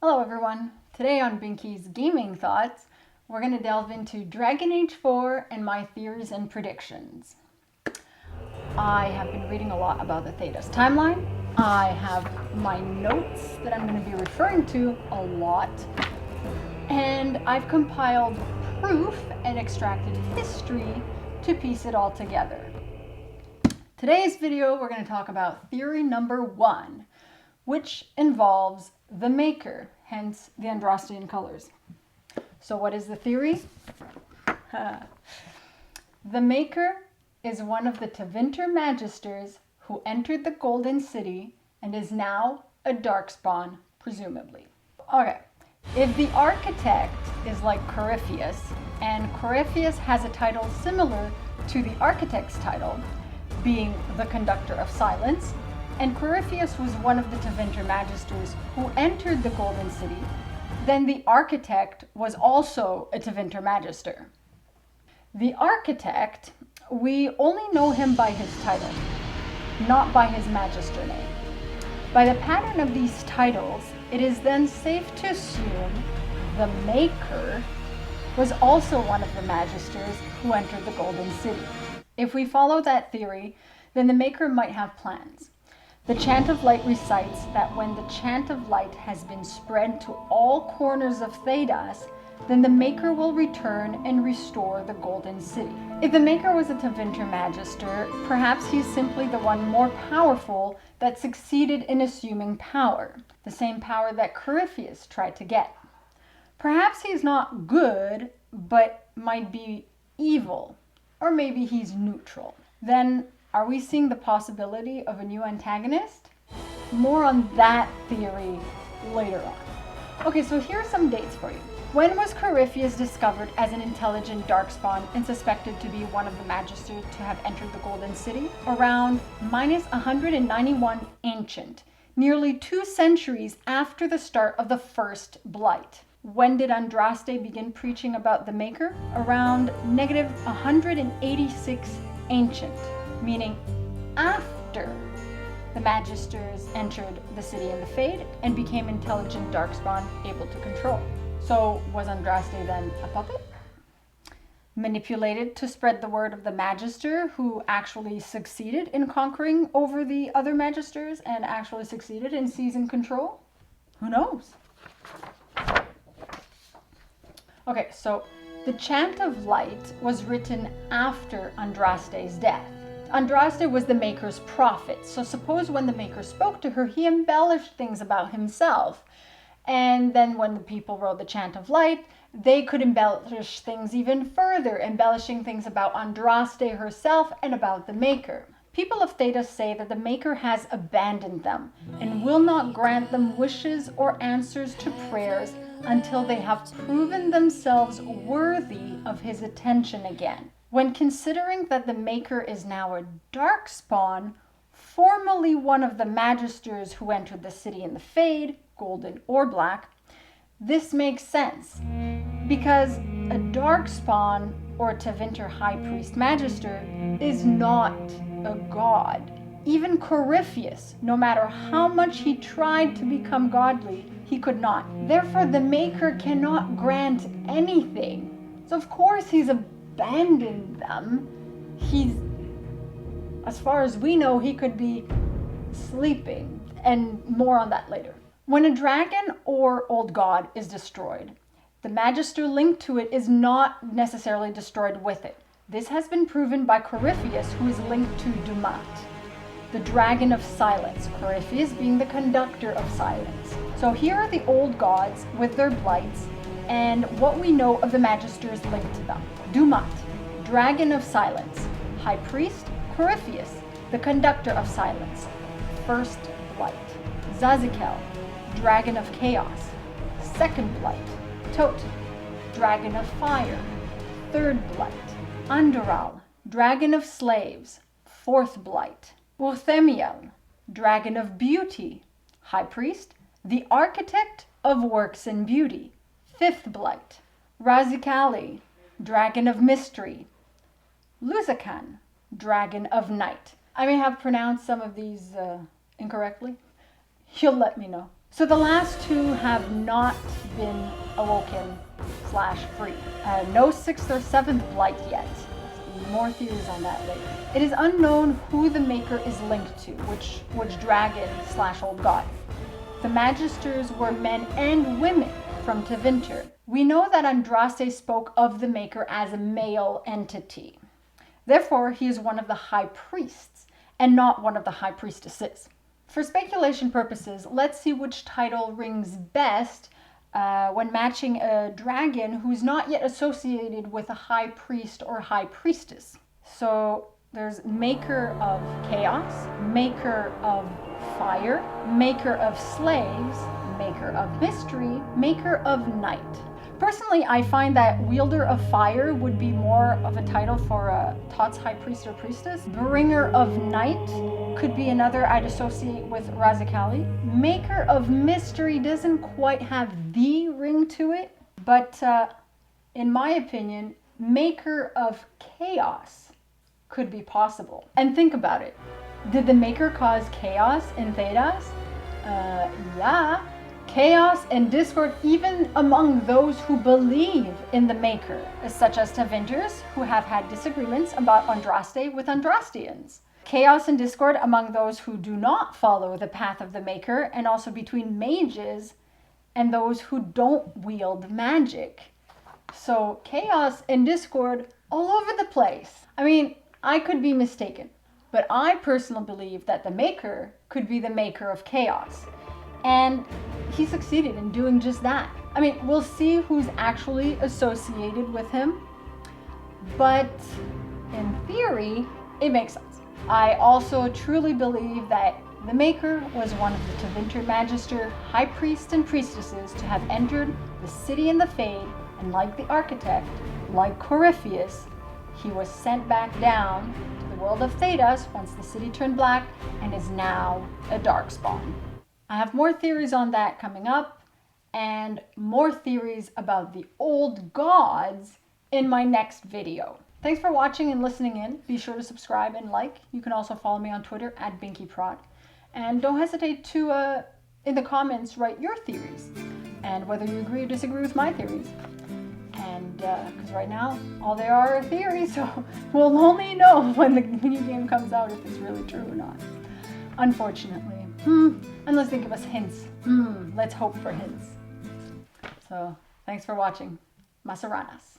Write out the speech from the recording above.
Hello everyone. Today on Binky's Gaming Thoughts, we're going to delve into Dragon Age 4 and my theories and predictions. I have been reading a lot about the Thedas timeline. I have my notes that I'm going to be referring to a lot. And I've compiled proof and extracted history to piece it all together. Today's video, we're going to talk about theory number 1, which involves the Maker, hence the Andrastian colors. So what is the theory? The Maker is one of the Tevinter Magisters who entered the Golden City and is now a Darkspawn, presumably. Okay, if the Architect is like Corypheus, and Corypheus has a title similar to the Architect's title, being the Conductor of Silence, and Corypheus was one of the Tevinter Magisters who entered the Golden City, then the Architect was also a Tevinter Magister. The Architect, we only know him by his title, not by his Magister name. By the pattern of these titles, it is then safe to assume the Maker was also one of the Magisters who entered the Golden City. If we follow that theory, then the Maker might have plans. The Chant of Light recites that when the Chant of Light has been spread to all corners of Thedas, then the Maker will return and restore the Golden City. If the Maker was a Tevinter Magister, perhaps he's simply the one more powerful that succeeded in assuming power, the same power that Corypheus tried to get. Perhaps he's not good, but might be evil, or maybe he's neutral. Then, are we seeing the possibility of a new antagonist? More on that theory later on. Okay, so here are some dates for you. When was Corypheus discovered as an intelligent Darkspawn and suspected to be one of the Magisters to have entered the Golden City? Around minus 191 Ancient, nearly 2 centuries after the start of the First Blight. When did Andraste begin preaching about the Maker? Around negative 186 Ancient, meaning after the Magisters entered the city in the Fade and became intelligent Darkspawn able to control. So was Andraste then a puppet? Manipulated to spread the word of the Magister who actually succeeded in conquering over the other Magisters and actually succeeded in seizing control? Who knows? Okay, so the Chant of Light was written after Andraste's death. Andraste was the Maker's prophet, so suppose when the Maker spoke to her, he embellished things about himself. And then when the people wrote the Chant of Light, they could embellish things even further, embellishing things about Andraste herself and about the Maker. People of Thedas say that the Maker has abandoned them and will not grant them wishes or answers to prayers until they have proven themselves worthy of his attention again. When considering that the Maker is now a Darkspawn, formerly one of the Magisters who entered the city in the Fade, golden or black, this makes sense, because a Darkspawn or Tevinter High Priest Magister is not a god. Even Corypheus, no matter how much he tried to become godly, he could not. Therefore, the Maker cannot grant anything. So of course he's abandoned them. As far as we know, he could be sleeping, and more on that later. When a dragon or old god is destroyed, the Magister linked to it is not necessarily destroyed with it. This has been proven by Corypheus, who is linked to Dumat, the Dragon of Silence, Corypheus being the Conductor of Silence. So here are the old gods with their blights and what we know of the Magisters linked to them. Dumat, Dragon of Silence. High Priest, Corypheus, the Conductor of Silence. First Blight. Zazikel, Dragon of Chaos. Second Blight. Tot, Dragon of Fire. Third Blight. Andoral, Dragon of Slaves. Fourth Blight. Urthemiel, Dragon of Beauty. High Priest, the Architect of Works and Beauty. Fifth Blight. Razikali, Dragon of Mystery. Luzakan, Dragon of Night. I may have pronounced some of these incorrectly. You'll let me know. So the last two have not been awoken / free. No 6th or 7th blight yet. More theories on that later. It is unknown who the Maker is linked to, which dragon / old god. The Magisters were men and women from Tevinter. We know that Andraste spoke of the Maker as a male entity. Therefore, he is one of the high priests and not one of the high priestesses. For speculation purposes, let's see which title rings best when matching a dragon who's not yet associated with a high priest or high priestess. So there's Maker of Chaos, Maker of Fire, Maker of Slaves, Maker of Mystery, Maker of Night. Personally, I find that Wielder of Fire would be more of a title for a Thought's High Priest or Priestess. Bringer of Night could be another I'd associate with Razakali. Maker of Mystery doesn't quite have the ring to it, but in my opinion, Maker of Chaos could be possible. And think about it. Did the Maker cause chaos in Thedas? Yeah. Chaos and discord even among those who believe in the Maker, such as Tevinters, who have had disagreements about Andraste with Andrastians. Chaos and discord among those who do not follow the path of the Maker, and also between mages and those who don't wield magic. So chaos and discord all over the place. I mean, I could be mistaken, but I personally believe that the Maker could be the Maker of Chaos. And he succeeded in doing just that. I mean, we'll see who's actually associated with him, but in theory, it makes sense. I also truly believe that the Maker was one of the Tevinter Magister high priests and priestesses to have entered the city in the Fade, and like the Architect, like Corypheus, he was sent back down to the world of Thedas once the city turned black and is now a Darkspawn. I have more theories on that coming up, and more theories about the old gods in my next video. Thanks for watching and listening in. Be sure to subscribe and like. You can also follow me on Twitter at BinkyProd. And don't hesitate to, in the comments, write your theories and whether you agree or disagree with my theories. And because right now, all there are theories, so we'll only know when the mini game comes out if it's really true or not. Unfortunately. Unless they give us hints. Let's hope for hints. So, thanks for watching. Masaranas.